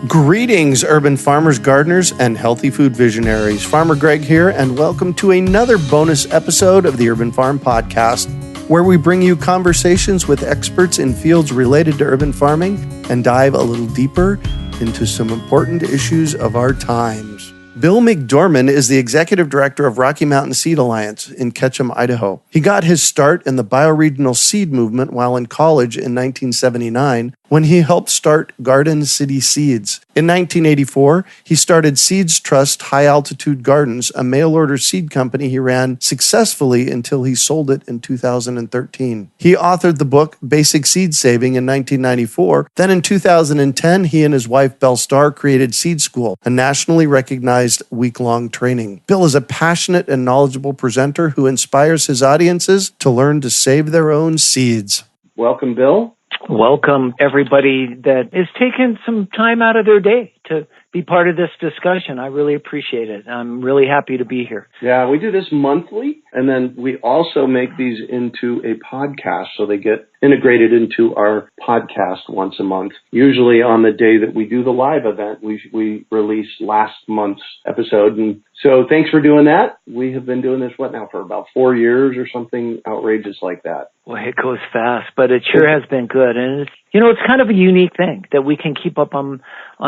Greetings, urban farmers, gardeners, and healthy food visionaries. Farmer Greg here, and welcome to another bonus episode of the Urban Farm Podcast, where we bring you conversations with experts in fields related to urban farming and dive a little deeper into some important issues of our times. Bill McDorman is the executive director of Rocky Mountain Seed Alliance in Ketchum, Idaho. He got his start in the bioregional seed movement while in college in 1979 when he helped start Garden City Seeds. In 1984, he started Seeds Trust High Altitude Gardens, a mail-order seed company he ran successfully until he sold it in 2013. He authored the book Basic Seed Saving in 1994. Then in 2010, he and his wife Belle Starr created Seed School, a nationally recognized week-long training. Bill is a passionate and knowledgeable presenter who inspires his audiences to learn to save their own seeds. Welcome, Bill. Welcome, everybody that is taking some time out of their day to be part of this discussion. I really appreciate it. I'm really happy to be here. Yeah, we do this monthly, and then we also make these into a podcast, so they get integrated into our podcast once a month. Usually on the day that we do the live event, we release last month's episode. And so thanks for doing that. We have been doing this, for about 4 years or something outrageous like that. Well, it goes fast, but it sure has been good. And it's kind of a unique thing that we can keep up on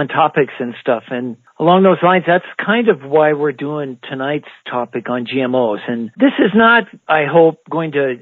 topics and stuff. And along those lines, that's kind of why we're doing tonight's topic on GMOs. And this is not, I hope, going to,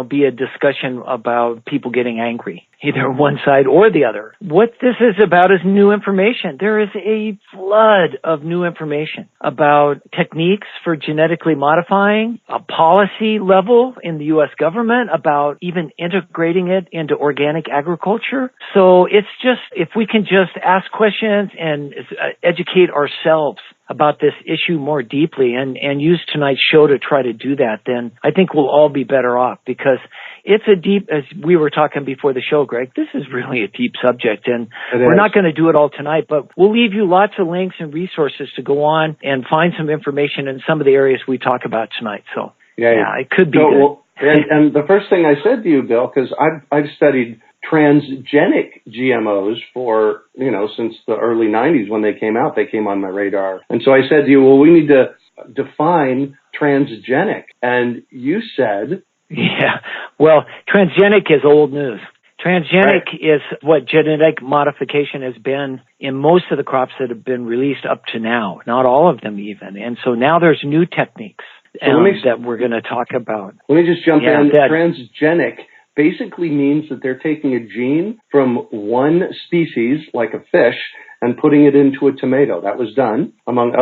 be a discussion about people getting angry, either one side or the other. What this is about is new information. There is a flood of new information about techniques for genetically modifying, a policy level in the U.S. government about even integrating it into organic agriculture. So it's just, if we can just ask questions and educate ourselves about this issue more deeply and use tonight's show to try to do that, then I think we'll all be better off, because it's a deep, as we were talking before the show, Greg, this is really a deep subject, and we're not going to do it all tonight, but we'll leave you lots of links and resources to go on and find some information in some of the areas we talk about tonight. So, yeah it could be good. Well, and the first thing I said to you, Bill, because I've studied transgenic GMOs for, since the early 90s when they came out, they came on my radar. And so I said to you, well, we need to define transgenic. And you said... Yeah, well, transgenic is old news. Transgenic is what genetic modification has been in most of the crops that have been released up to now, not all of them even. And so now there's new techniques that we're going to talk about. Let me just jump in. Transgenic basically means that they're taking a gene from one species, like a fish, and putting it into a tomato. That was done, among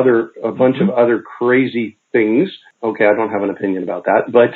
a bunch of other crazy things. Okay, I don't have an opinion about that. But,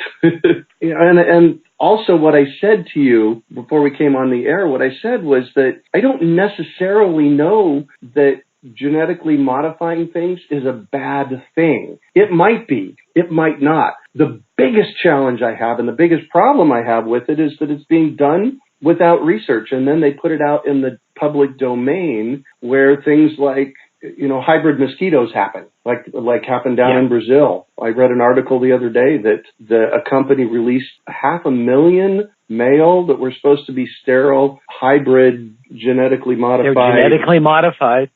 and also what I said to you before we came on the air, what I said was that I don't necessarily know that genetically modifying things is a bad thing. It might be. It might not. The biggest challenge I have and the biggest problem I have with it is that it's being done without research, and then they put it out in the public domain where things like, hybrid mosquitoes happen, like happened down in Brazil. I read an article the other day that a company released 500,000 male that were supposed to be sterile, hybrid, genetically modified. They're genetically modified,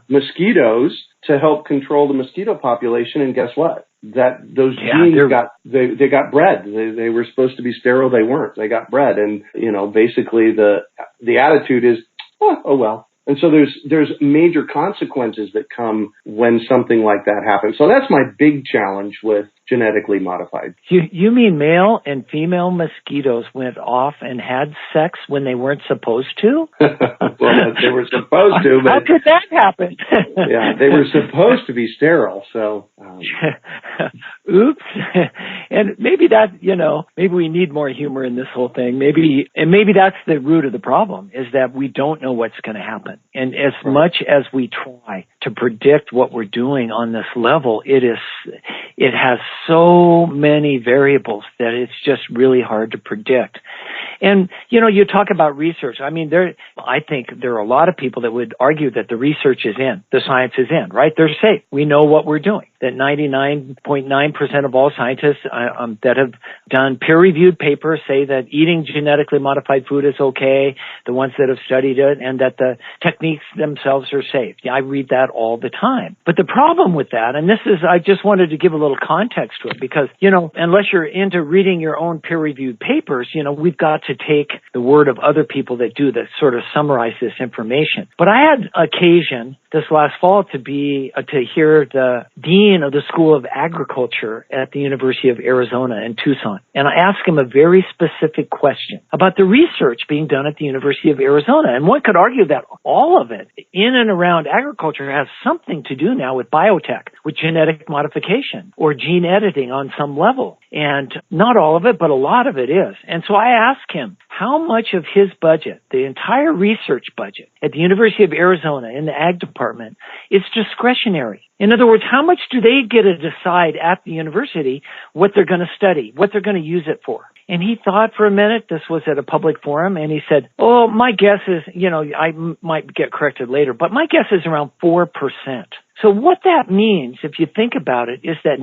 mosquitoes to help control the mosquito population, and guess what? That those genes they got bred. They were supposed to be sterile. They weren't. They got bred, and basically the attitude is, oh well. And so there's major consequences that come when something like that happens. So that's my big challenge with genetically modified. You mean male and female mosquitoes went off and had sex when they weren't supposed to? Well, they were supposed to, but... How could that happen? Yeah, they were supposed to be sterile, so... Oops. And maybe that, maybe we need more humor in this whole thing. Maybe that's the root of the problem, is that we don't know what's going to happen. And as much as we try to predict what we're doing on this level, it has so many variables that it's just really hard to predict. And, you talk about research. I mean, I think there are a lot of people that would argue that the research is in, the science is in, right? They're safe. We know what we're doing. That 99.9% of all scientists that have done peer-reviewed papers say that eating genetically modified food is okay, the ones that have studied it, and that the techniques themselves are safe. Yeah, I read that all the time. But the problem with that, and I just wanted to give a little context to it because, unless you're into reading your own peer-reviewed papers, we've got to take the word of other people that do that sort of summarize this information. But I had occasion this last fall to hear the dean of the School of Agriculture at the University of Arizona in Tucson. And I asked him a very specific question about the research being done at the University of Arizona. And one could argue that all of it in and around agriculture has something to do now with biotech, with genetic modification or gene editing on some level. And not all of it, but a lot of it is. And so I asked him how much of his budget, the entire research budget at the University of Arizona in the Ag Department, is discretionary. In other words, how much do they get to decide at the university what they're going to study, what they're going to use it for? And he thought for a minute, this was at a public forum, and he said, my guess is, I might get corrected later, but my guess is around 4%. So what that means, if you think about it, is that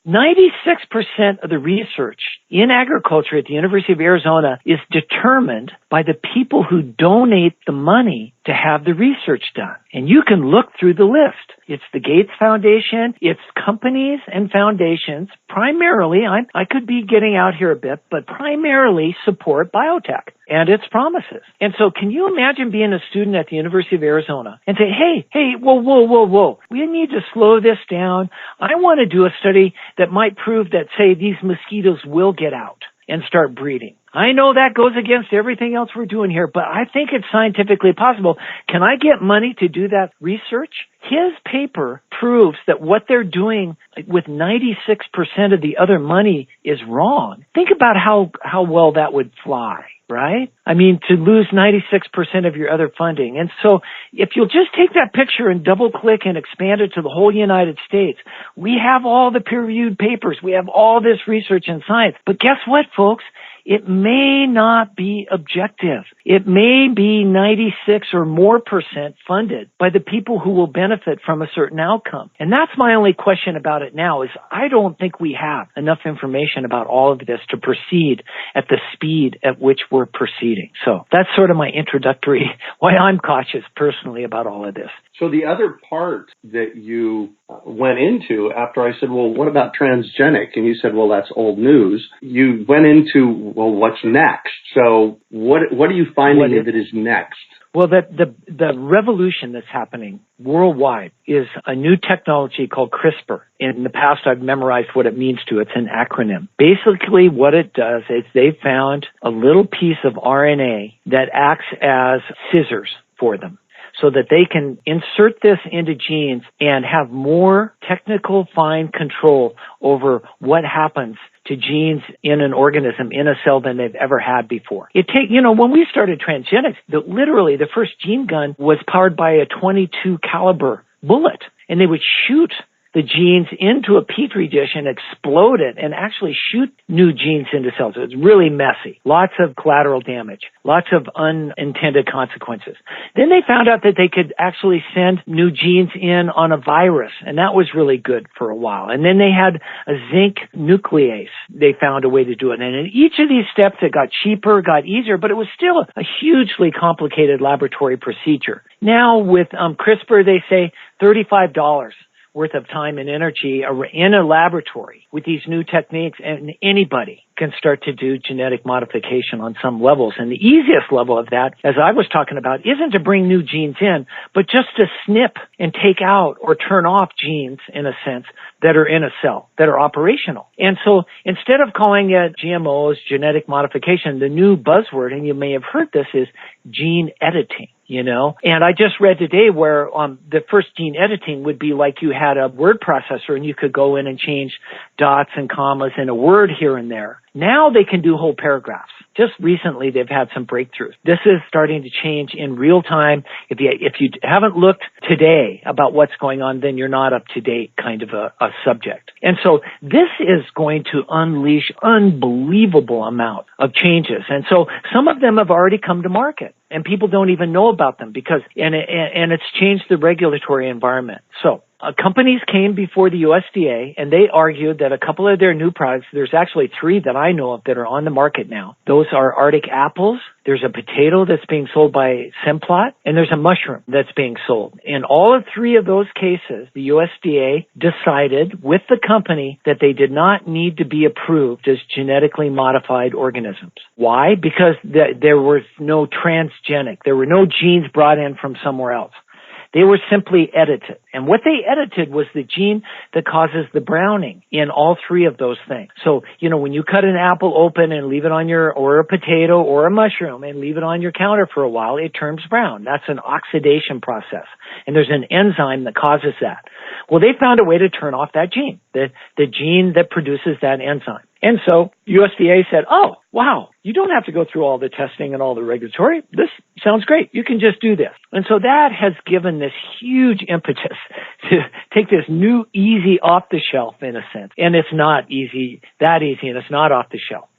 96% of the research in agriculture at the University of Arizona is determined by the people who donate the money to have the research done. And you can look through the list. It's the Gates Foundation, it's companies and foundations, primarily, I could be getting out here a bit, but primarily support biotech and its promises. And so can you imagine being a student at the University of Arizona and say, hey, whoa, we need to slow this down. I want to do a study that might prove that, say, these mosquitoes will get out and start breeding. I know that goes against everything else we're doing here, but I think it's scientifically possible. Can I get money to do that research? His paper proves that what they're doing with 96% of the other money is wrong. Think about how well that would fly, right? I mean, to lose 96% of your other funding. And so if you'll just take that picture and double click and expand it to the whole United States, we have all the peer-reviewed papers. We have all this research in science. But guess what, folks? It may not be objective. It may be 96 or more % funded by the people who will benefit from a certain outcome. And that's my only question about it now is I don't think we have enough information about all of this to proceed at the speed at which we're proceeding. So that's sort of my introductory, why I'm cautious personally about all of this. So the other part that you went into after I said, well, what about transgenic? And you said, well, that's old news. You went into, well, what's next? So what are you finding that is next? Well, the revolution that's happening worldwide is a new technology called CRISPR. In the past, I've memorized what it means to. It's an acronym. Basically, what it does is they found a little piece of RNA that acts as scissors for them, so that they can insert this into genes and have more technical fine control over what happens to genes in an organism, in a cell, than they've ever had before. When we started transgenics, literally the first gene gun was powered by a .22 caliber bullet, and they would shoot the genes into a petri dish and explode it and actually shoot new genes into cells. It's really messy. Lots of collateral damage. Lots of unintended consequences. Then they found out that they could actually send new genes in on a virus, and that was really good for a while. And then they had a zinc nuclease. They found a way to do it. And in each of these steps, it got cheaper, got easier, but it was still a hugely complicated laboratory procedure. Now with CRISPR, they say $35 worth of time and energy in a laboratory with these new techniques, and anybody can start to do genetic modification on some levels. And the easiest level of that, as I was talking about, isn't to bring new genes in, but just to snip and take out or turn off genes, in a sense, that are in a cell, that are operational. And so instead of calling it GMOs, genetic modification, the new buzzword, and you may have heard this, is gene editing. And I just read today where the first gene editing would be like you had a word processor and you could go in and change dots and commas in a word here and there. Now they can do whole paragraphs. just recently they've had some breakthroughs. This is starting to change in real time. If you haven't looked today about what's going on, then you're not up to date kind of a subject. And so this is going to unleash unbelievable amount of changes. And so some of them have already come to market and people don't even know about them because, and it's changed the regulatory environment. So companies came before the USDA and they argued that a couple of their new products, there's actually 3 that I know of that are on the market now. Those are Arctic apples, there's a potato that's being sold by Simplot, and there's a mushroom that's being sold. In all of 3 of those cases, the USDA decided with the company that they did not need to be approved as genetically modified organisms. Why? Because there was no transgenic. There were no genes brought in from somewhere else. They were simply edited. And what they edited was the gene that causes the browning in all 3 of those things. So, when you cut an apple open and leave it on or a potato or a mushroom and leave it on your counter for a while, it turns brown. That's an oxidation process. And there's an enzyme that causes that. Well, they found a way to turn off that gene, the gene that produces that enzyme. And so USDA said, oh, wow, you don't have to go through all the testing and all the regulatory. This sounds great. You can just do this. And so that has given this huge impetus to take this new, easy, off-the-shelf, in a sense. And it's not that easy, and it's not off the shelf.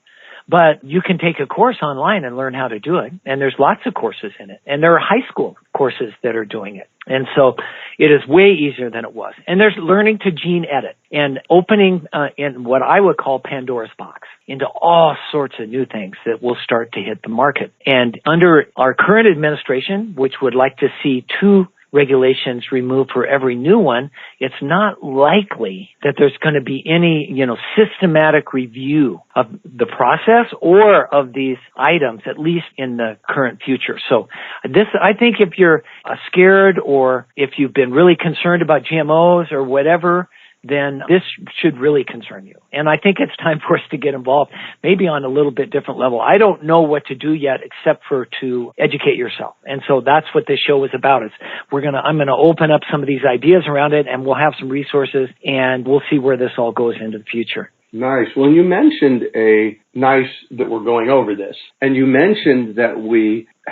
But you can take a course online and learn how to do it. And there's lots of courses in it. And there are high school courses that are doing it. And so it is way easier than it was. And there's learning to gene edit and opening in what I would call Pandora's box into all sorts of new things that will start to hit the market. And under our current administration, which would like to see 2 regulations removed for every new one, it's not likely that there's going to be any, systematic review of the process or of these items, at least in the current future. So I think if you're scared or if you've been really concerned about GMOs or whatever, then this should really concern you. And I think it's time for us to get involved, maybe on a little bit different level. I don't know what to do yet except for to educate yourself. And so that's what this show is about. I'm going to open up some of these ideas around it, and we'll have some resources, and we'll see where this all goes into the future. Nice. Well, you mentioned that we're going over this, and you mentioned that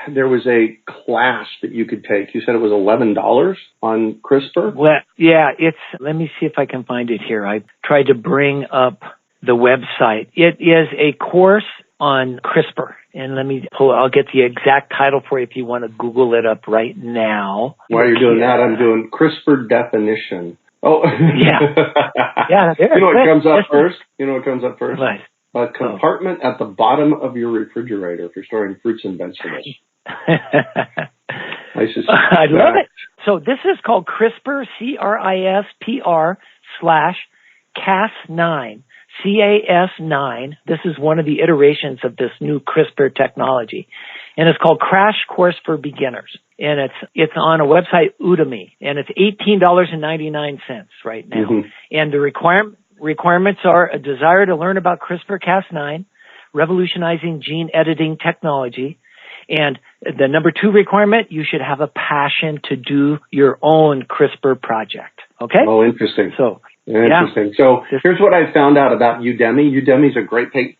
there was a class that you could take. You said it was $11 on CRISPR? Well, yeah, let me see if I can find it here. I tried to bring up the website. It is a course on CRISPR. And I'll get the exact title for you if you want to Google it up right now. While you're doing that, I'm doing CRISPR definition. Oh, yeah. Yeah. You know what comes up first? Right. A compartment at the bottom of your refrigerator for storing fruits and vegetables. I love it. So this is called CRISPR, CRISPR/Cas9, CAS9. This is one of the iterations of this new CRISPR technology. And it's called Crash Course for Beginners. And it's on a website, Udemy. And it's $18.99 right now. Mm-hmm. And the requirements are a desire to learn about CRISPR-Cas9, revolutionizing gene editing technology. And the number 2 requirement, you should have a passion to do your own CRISPR project. Okay? Oh, interesting. Interesting. Yeah. So here's what I found out about Udemy. Udemy is a great place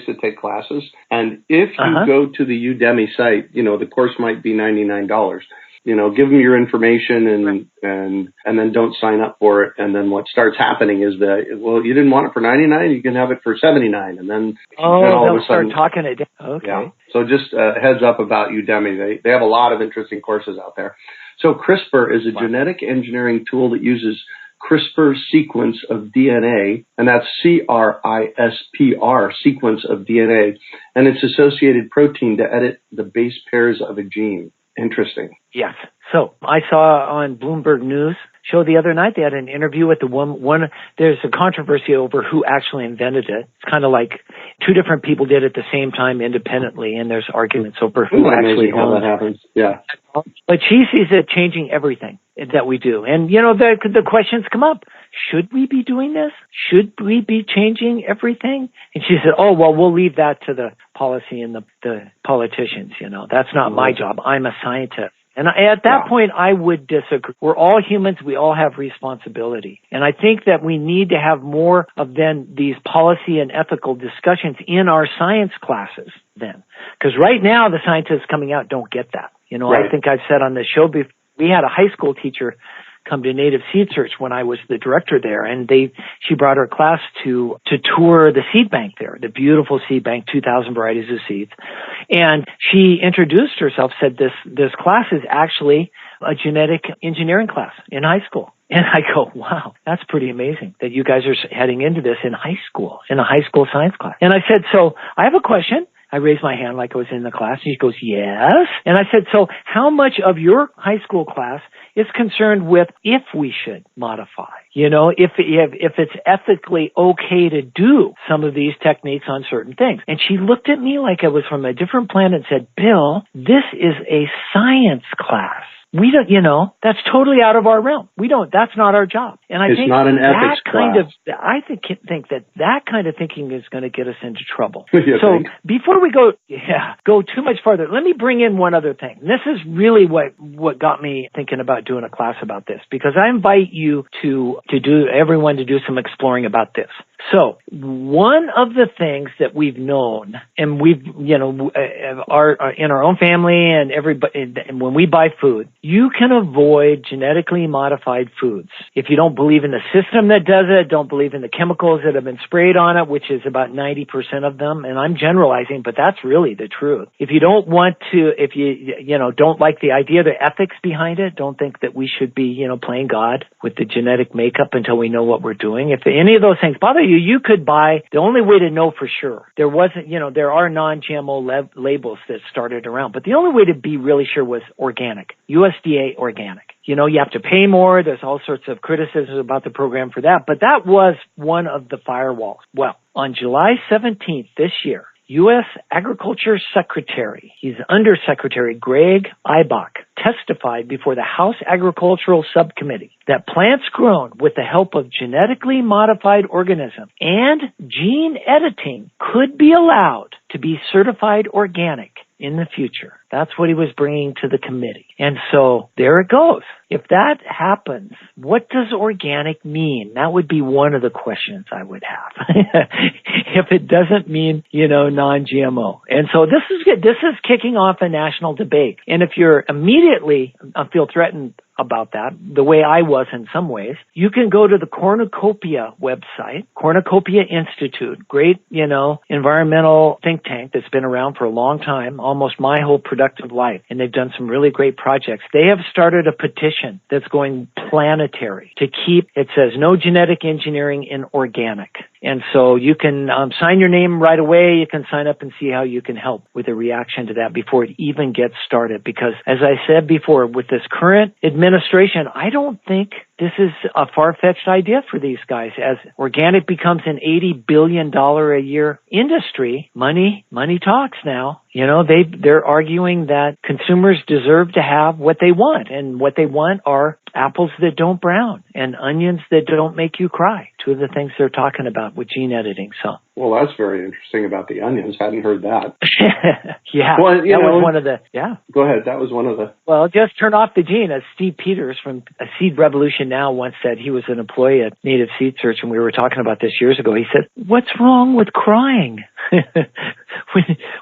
to take classes. And if you go to the Udemy site, the course might be $99. Give them your information and then don't sign up for it. And then what starts happening is you didn't want it for $99, you can have it for $79. And then they'll start talking it down. Okay. Yeah. So just a heads up about Udemy. They have a lot of interesting courses out there. So CRISPR is a genetic engineering tool that uses CRISPR sequence of DNA, and that's CRISPR sequence of DNA, and its associated protein to edit the base pairs of a gene. Interesting. Yes. So I saw on Bloomberg News show the other night, they had an interview with the one. There's a controversy over who actually invented it. It's kind of like 2 different people did it at the same time independently, and there's arguments over who actually how that happens. Yeah. But she sees it changing everything that we do. And, the questions come up. Should we be doing this? Should we be changing everything? And she said, oh, well, we'll leave that to the policy and the politicians. That's not my job. I'm a scientist. And at that point, I would disagree. We're all humans. We all have responsibility. And I think that we need to have more of then these policy and ethical discussions in our science classes then. Because right now, the scientists coming out don't get that. I think I've said on the show before, we had a high school teacher come to Native Seed Search when I was the director there, and she brought her class to tour the seed bank there, the beautiful seed bank, 2,000 varieties of seeds. And she introduced herself, said this class is actually a genetic engineering class in high school. And I go, wow, that's pretty amazing that you guys are heading into this in high school, in a high school science class. And I said, so I have a question. I raised my hand like I was in the class. And she goes, yes. And I said, so how much of your high school class is concerned with if we should modify? If it's ethically okay to do some of these techniques on certain things. And she looked at me like I was from a different planet and said, Bill, this is a science class. We don't, that's totally out of our realm. That's not our job. And I think not an ethics class. I think that kind of thinking is going to get us into trouble. So before we go too much farther, let me bring in one other thing. This is really what got me thinking about doing a class about this, because I invite you everyone to do some exploring about this. So one of the things that we've known, and we've, are in our own family and everybody, and when we buy food, you can avoid genetically modified foods. If you don't believe in the system that does it, don't believe in the chemicals that have been sprayed on it, which is about 90% of them, and I'm generalizing, but that's really the truth. If you don't want to, if you don't like the idea, the ethics behind it, don't think that we should be, playing God with the genetic makeup until we know what we're doing. If any of those things bother you, you could buy, the only way to know for sure, there are non-GMO labels that started around, but the only way to be really sure was organic, USDA organic. You have to pay more. There's all sorts of criticisms about the program for that, but that was one of the firewalls. Well, on July 17th this year, U.S. Agriculture Secretary, he's Undersecretary Greg Ibach, testified before the House Agricultural Subcommittee that plants grown with the help of genetically modified organisms and gene editing could be allowed to be certified organic in the future. That's what he was bringing to the committee. And so there it goes. If that happens, what does organic mean? That would be one of the questions I would have. If it doesn't mean, non-GMO. And so this is kicking off a national debate. And if you're immediately feel threatened about that, the way I was in some ways, you can go to the Cornucopia website, Cornucopia Institute, great, environmental think tank that's been around for a long time, almost my whole productive life. And they've done some really great projects. They have started a petition that's going planetary to keep, it says, no genetic engineering in organic. And so you can sign your name right away. You can sign up and see how you can help with a reaction to that before it even gets started. Because as I said before, with this current administration, I don't think this is a far-fetched idea for these guys. As organic becomes an $80 billion a year industry, money talks now. They're arguing that consumers deserve to have what they want, and what they want are apples that don't brown and onions that don't make you cry. Two of the things they're talking about with gene editing. So, well, that's very interesting about the onions. Hadn't heard that. Yeah, well, that was one of the. Yeah. Go ahead. That was one of the. Well, just turn off the gene, as Steve Peters from Seed Revolution Now once said. He was an employee at Native Seed Search, and we were talking about this years ago. He said, "What's wrong with crying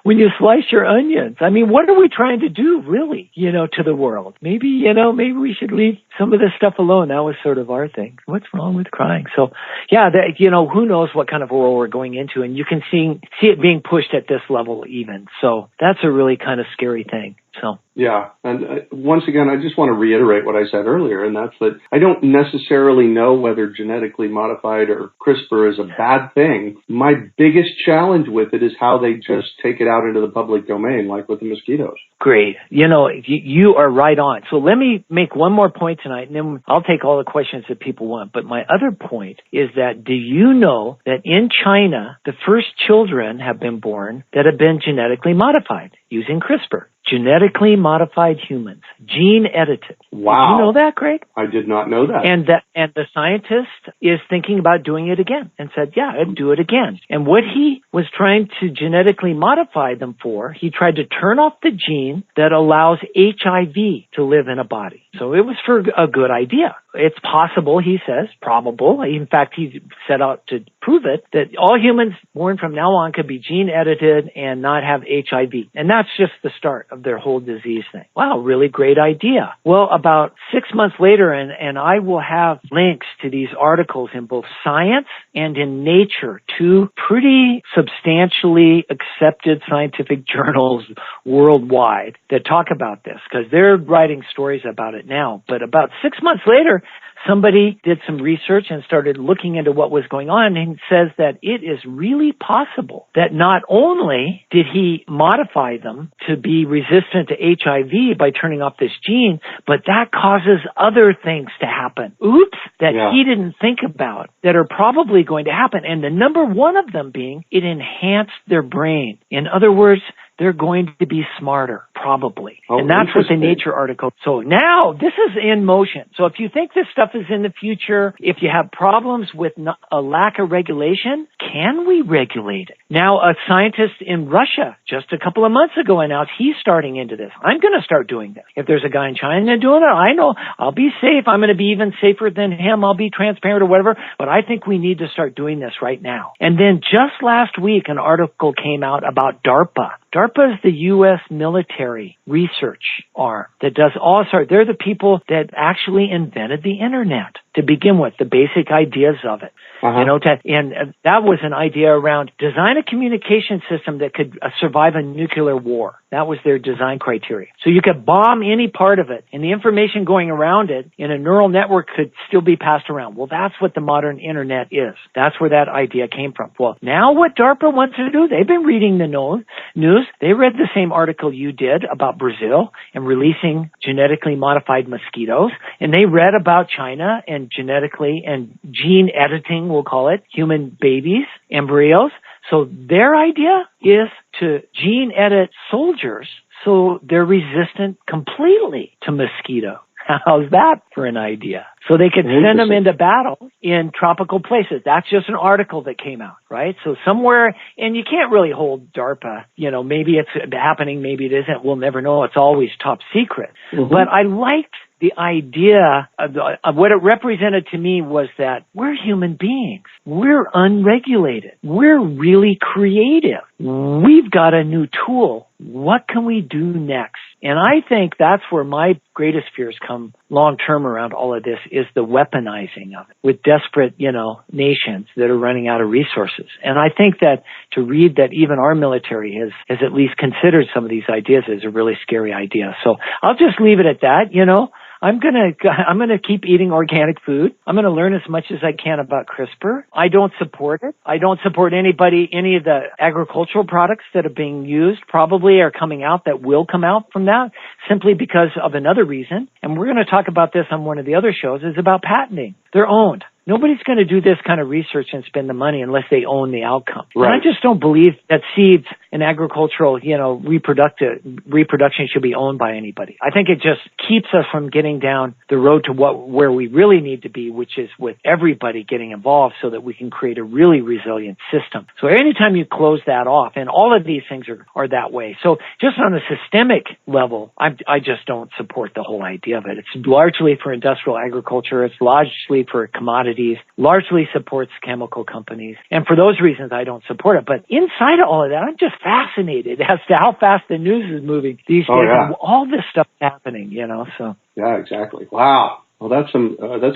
when you slice your onions? I mean, what are we trying to do, really? To the world? Maybe we should leave some of this stuff alone." That was sort of our thing. What's wrong with crying? So, yeah, who knows what kind of world we're going into, and you can see it being pushed at this level even. So that's a really kind of scary thing. So. Yeah. And once again, I just want to reiterate what I said earlier, and that's that I don't necessarily know whether genetically modified or CRISPR is a bad thing. My biggest challenge with it is how they just take it out into the public domain, like with the mosquitoes. Great. You are right on. So let me make one more point tonight, and then I'll take all the questions that people want. But my other point is that, do you know that in China, the first children have been born that have been genetically modified using CRISPR? genetically modified humans, gene edited. Wow. Did you know that, Craig? I did not know that. And the scientist is thinking about doing it again and said, yeah, I'd do it again. And what he was trying to genetically modify them for, he tried to turn off the gene that allows HIV to live in a body. So it was for a good idea. It's possible, he says, probable. In fact, he set out to prove it, that all humans born from now on could be gene edited and not have HIV. And that's just the start of their whole disease thing. Wow, really great idea. Well, about 6 months later, and I will have links to these articles in both Science and in Nature, two pretty substantially accepted scientific journals worldwide that talk about this, because they're writing stories about it now. But about 6 months later, somebody did some research and started looking into what was going on, and says that it is really possible that not only did he modify them to be resistant to HIV by turning off this gene, but that causes other things to happen. Oops, that he didn't think about that are probably going to happen. And the number one of them being it enhanced their brain. In other words, they're going to be smarter, probably. Oh, and that's what the Nature article. So now this is in motion. So if you think this stuff is in the future, if you have problems with a lack of regulation, can we regulate it? Now, a scientist in Russia just a couple of months ago announced he's starting into this. I'm going to start doing this. If there's a guy in China doing it, I know I'll be safe. I'm going to be even safer than him. I'll be transparent or whatever. But I think we need to start doing this right now. And then just last week, an article came out about DARPA. DARPA is the U.S. military research arm that does all sorts. They're the people that actually invented the internet to begin with, the basic ideas of it. Uh-huh. You know, and that was an idea around design a communication system that could survive a nuclear war. That was their design criteria. So you could bomb any part of it, and the information going around it in a neural network could still be passed around. Well, that's what the modern internet is. That's where that idea came from. Well, now what DARPA wants to do, they've been reading the news. They read the same article you did about Brazil and releasing genetically modified mosquitoes, and they read about China and genetically and gene editing, we'll call it, human babies, embryos. So their idea is to gene edit soldiers so they're resistant completely to mosquito. How's that for an idea? So they could send them into battle in tropical places. That's just an article that came out, right? So somewhere, and you can't really hold DARPA, you know, maybe it's happening, maybe it isn't. We'll never know. It's always top secret. Mm-hmm. But I liked the idea of what it represented to me was that we're human beings. We're unregulated. We're really creative. We've got a new tool. What can we do next? And I think that's where my greatest fears come long term around all of this is the weaponizing of it with desperate, you know, nations that are running out of resources. And I think that to read that even our military has at least considered some of these ideas is a really scary idea. So I'll just leave it at that, you know. I'm gonna keep eating organic food. I'm gonna learn as much as I can about CRISPR. I don't support it. I don't support any of the agricultural products that are being used probably are coming out that will come out from that simply because of another reason. And we're going to talk about this on one of the other shows is about patenting. They're owned. Nobody's going to do this kind of research and spend the money unless they own the outcome. Right. And I just don't believe that seeds and agricultural, you know, reproduction should be owned by anybody. I think it just keeps us from getting down the road to where we really need to be, which is with everybody getting involved so that we can create a really resilient system. So anytime you close that off, and all of these things are that way. So just on a systemic level, I just don't support the whole idea of it. It's largely for industrial agriculture. It's largely for commodities. Largely supports chemical companies. And for those reasons, I don't support it. But inside of all of that, I'm just fascinated as to how fast the news is moving these days. And all this stuff happening, you know, so. Yeah, exactly. Wow. Well, that's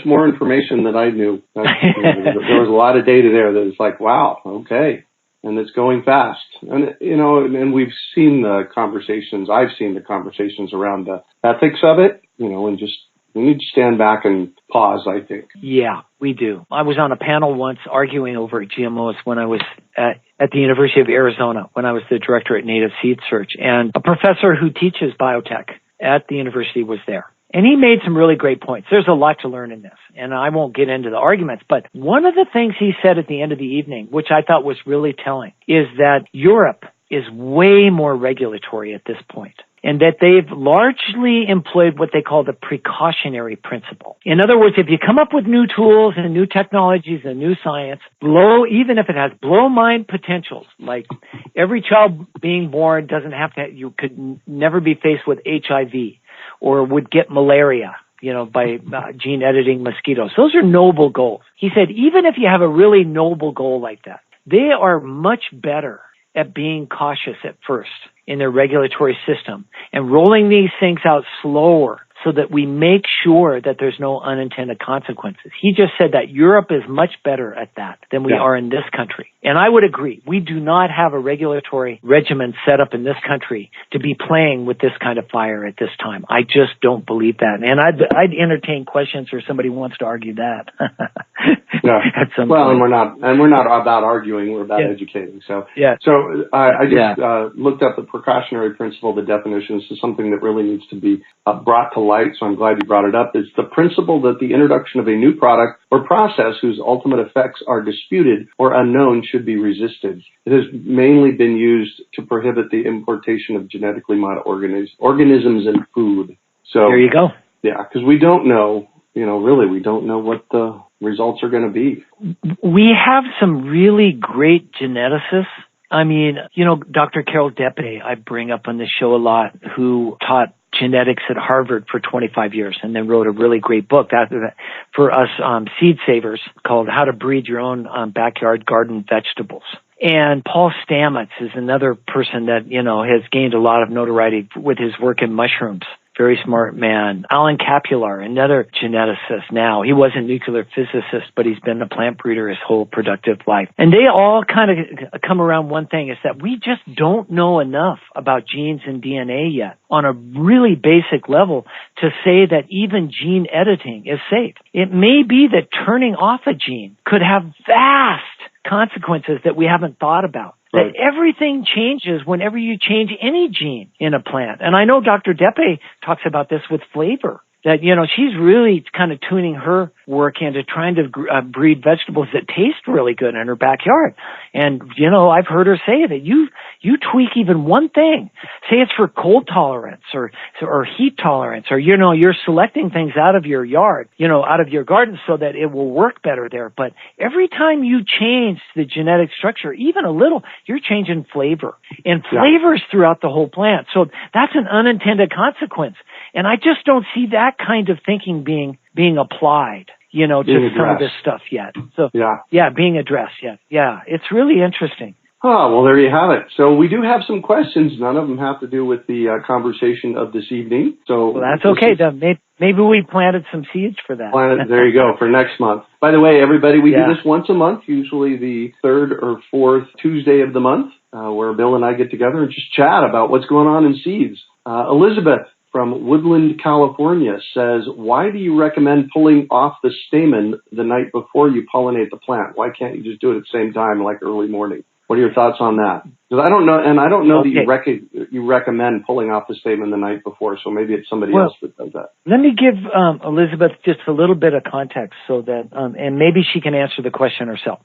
more information than I knew. There was a lot of data there that is like, wow, okay. And it's going fast. And, you know, and we've seen the conversations, I've seen the conversations around the ethics of it, you know, and just, we need to stand back and pause, I think. Yeah, we do. I was on a panel once arguing over GMOs when I was at the University of Arizona, when I was the director at Native Seed Search. And a professor who teaches biotech at the university was there. And he made some really great points. There's a lot to learn in this, and I won't get into the arguments. But one of the things he said at the end of the evening, which I thought was really telling, is that Europe is way more regulatory at this point, and that they've largely employed what they call the precautionary principle. In other words, if you come up with new tools and new technologies and new science, even if it has blow-mind potentials, like every child being born doesn't have to, you could never be faced with HIV or would get malaria, by gene editing mosquitoes. Those are noble goals. He said, even if you have a really noble goal like that, they are much better at being cautious at first in their regulatory system and rolling these things out slower so that we make sure that there's no unintended consequences. He just said that Europe is much better at that than we are in this country. And I would agree. We do not have a regulatory regimen set up in this country to be playing with this kind of fire at this time. I just don't believe that. And I'd entertain questions or somebody wants to argue that. At some point. And we're not about arguing, we're about educating. So I just looked up the precautionary principle, the definition. This is something that really needs to be brought to light, so I'm glad you brought it up. It's the principle that the introduction of a new product or process whose ultimate effects are disputed or unknown should be resisted. It has mainly been used to prohibit the importation of genetically modified organisms in food. So there you go. Yeah, because we don't know, we don't know what the results are going to be. We have some really great geneticists. I mean, Dr. Carol Deppe, I bring up on this show a lot, who taught genetics at Harvard for 25 years and then wrote a really great book for us seed savers called How to Breed Your Own Backyard Garden Vegetables. And Paul Stamets is another person that, has gained a lot of notoriety with his work in mushrooms. Very smart man. Alan Capular, another geneticist now. He was a nuclear physicist, but he's been a plant breeder his whole productive life. And they all kind of come around one thing, is that we just don't know enough about genes and DNA yet on a really basic level to say that even gene editing is safe. It may be that turning off a gene could have vast consequences that we haven't thought about. That everything changes whenever you change any gene in a plant. And I know Dr. Deppe talks about this with flavor. That, she's really kind of tuning her work into trying to breed vegetables that taste really good in her backyard. And, I've heard her say that you tweak even one thing. Say it's for cold tolerance or heat tolerance, or, you're selecting things out of your yard, out of your garden so that it will work better there. But every time you change the genetic structure, even a little, you're changing flavor and flavors throughout the whole plant. So that's an unintended consequence. And I just don't see that kind of thinking being applied, to some of this stuff yet. So, being addressed yet. Yeah, it's really interesting. Oh, well, there you have it. So we do have some questions. None of them have to do with the conversation of this evening. So that's okay. Maybe we planted some seeds for that. There you go, for next month. By the way, everybody, we do this once a month, usually the third or fourth Tuesday of the month, where Bill and I get together and just chat about what's going on in seeds. Elizabeth from Woodland, California says, why do you recommend pulling off the stamen the night before you pollinate the plant? Why can't you just do it at the same time, like early morning? What are your thoughts on that? Because I don't know that you recommend pulling off the stamen the night before, so maybe it's somebody else that does that. Let me give Elizabeth just a little bit of context so that, and maybe she can answer the question herself.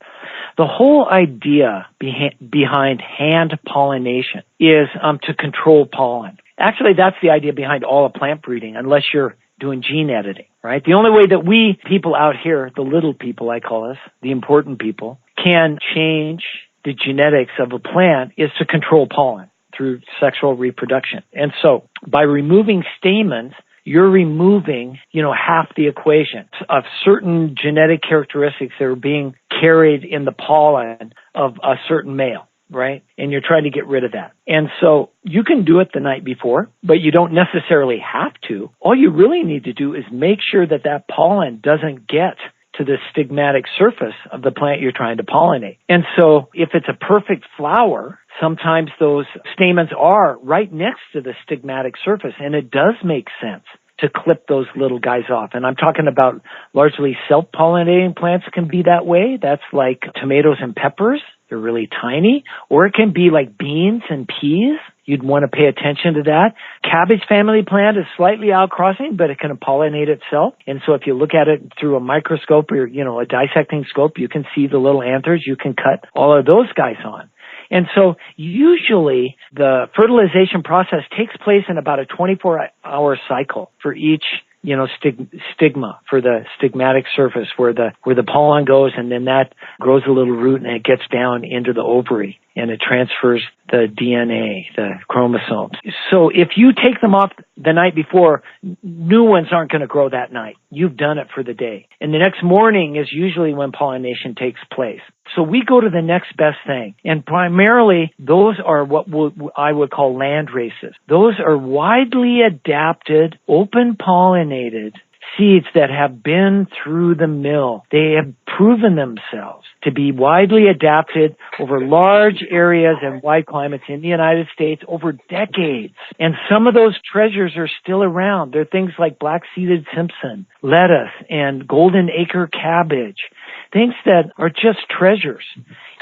The whole idea behind hand pollination is to control pollen. Actually, that's the idea behind all of plant breeding, unless you're doing gene editing, right? The only way that we people out here, the little people I call us, the important people, can change the genetics of a plant is to control pollen through sexual reproduction. And so by removing stamens, you're removing, half the equation of certain genetic characteristics that are being carried in the pollen of a certain male. Right? And you're trying to get rid of that. And so you can do it the night before, but you don't necessarily have to. All you really need to do is make sure that pollen doesn't get to the stigmatic surface of the plant you're trying to pollinate. And so if it's a perfect flower, sometimes those stamens are right next to the stigmatic surface, and it does make sense to clip those little guys off. And I'm talking about largely self-pollinating plants can be that way. That's like tomatoes and peppers. They're really tiny. Or it can be like beans and peas. You'd want to pay attention to that. Cabbage family plant is slightly outcrossing, but it can pollinate itself. And so if you look at it through a microscope or, a dissecting scope, you can see the little anthers. You can cut all of those guys on. And so usually the fertilization process takes place in about a 24-hour cycle for each stigma, for the stigmatic surface where the pollen goes, and then that grows a little root and it gets down into the ovary and it transfers the DNA, the chromosomes. So if you take them off the night before, new ones aren't going to grow that night. You've done it for the day. And the next morning is usually when pollination takes place. So we go to the next best thing. And primarily, those are what I would call land races. Those are widely adapted, open pollinated seeds that have been through the mill. They have proven themselves to be widely adapted over large areas and wide climates in the United States over decades. And some of those treasures are still around. They're things like black-seeded Simpson, lettuce, and golden acre cabbage, things that are just treasures.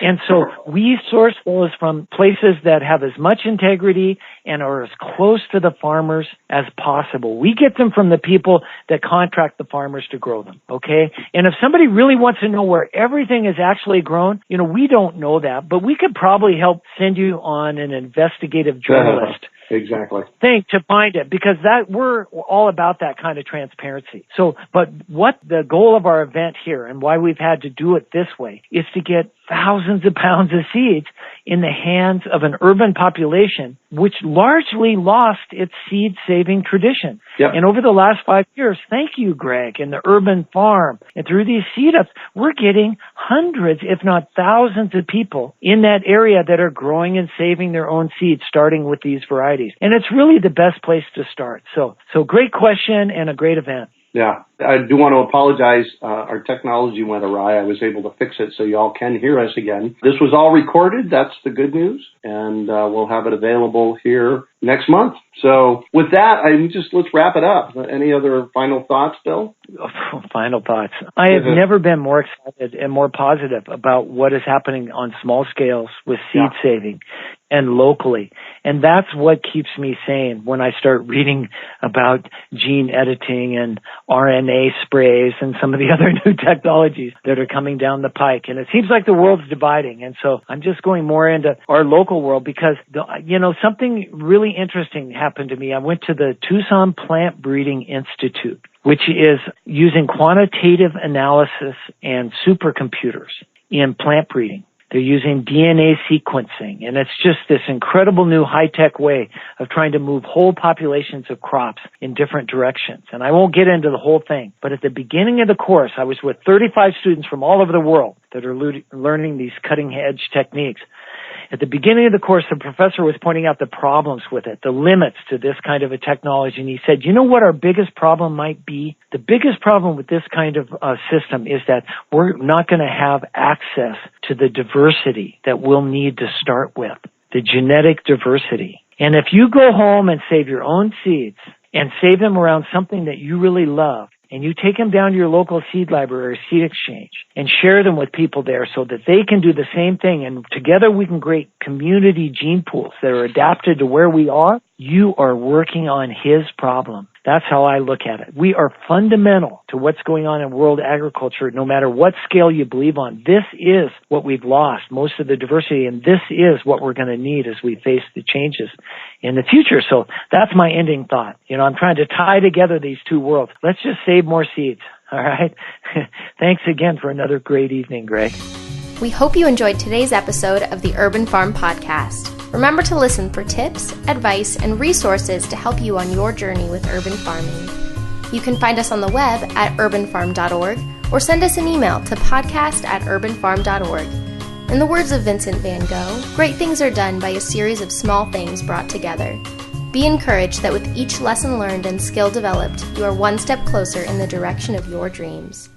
And so we source those from places that have as much integrity and are as close to the farmers as possible. We get them from the people that contract the farmers to grow them, okay? And if somebody really wants to know where everything is actually grown, we don't know that, but we could probably help send you on an investigative journalist thing to find it, because we're all about that kind of transparency. So, but what the goal of our event here and why we've had to do it this way is to get thousands of pounds of seeds in the hands of an urban population which largely lost its seed-saving tradition. Yep. And over the last 5 years, thank you, Greg, and the urban farm, and through these seed-ups, we're getting hundreds, if not thousands of people in that area that are growing and saving their own seeds, starting with these varieties. And it's really the best place to start. So great question and a great event. Yeah, I do want to apologize. Our technology went awry. I was able to fix it so y'all can hear us again. This was all recorded. That's the good news. And we'll have it available here next month. So with that, let's wrap it up. Any other final thoughts, Bill? Final thoughts. I have never been more excited and more positive about what is happening on small scales with seed saving and locally. And that's what keeps me sane when I start reading about gene editing and RNA sprays and some of the other new technologies that are coming down the pike. And it seems like the world's dividing. And so I'm just going more into our local world because, something really interesting happened to me. I went to the Tucson Plant Breeding Institute, which is using quantitative analysis and supercomputers in plant breeding. They're using DNA sequencing, and it's just this incredible new high-tech way of trying to move whole populations of crops in different directions. And I won't get into the whole thing, but at the beginning of the course, I was with 35 students from all over the world that are learning these cutting-edge techniques. At the beginning of the course, the professor was pointing out the problems with it, the limits to this kind of a technology. And he said, you know what our biggest problem might be? The biggest problem with this kind of system is that we're not going to have access to the diversity that we'll need to start with, the genetic diversity. And if you go home and save your own seeds and save them around something that you really love, and you take them down to your local seed library or seed exchange and share them with people there so that they can do the same thing, and together we can create community gene pools that are adapted to where we are, you are working on his problem. That's how I look at it. We are fundamental to what's going on in world agriculture, no matter what scale you believe on. This is what we've lost, most of the diversity, and this is what we're going to need as we face the changes in the future. So that's my ending thought. I'm trying to tie together these two worlds. Let's just save more seeds. All right? Thanks again for another great evening, Greg. We hope you enjoyed today's episode of the Urban Farm Podcast. Remember to listen for tips, advice, and resources to help you on your journey with urban farming. You can find us on the web at urbanfarm.org or send us an email to podcast@urbanfarm.org. In the words of Vincent van Gogh, great things are done by a series of small things brought together. Be encouraged that with each lesson learned and skill developed, you are one step closer in the direction of your dreams.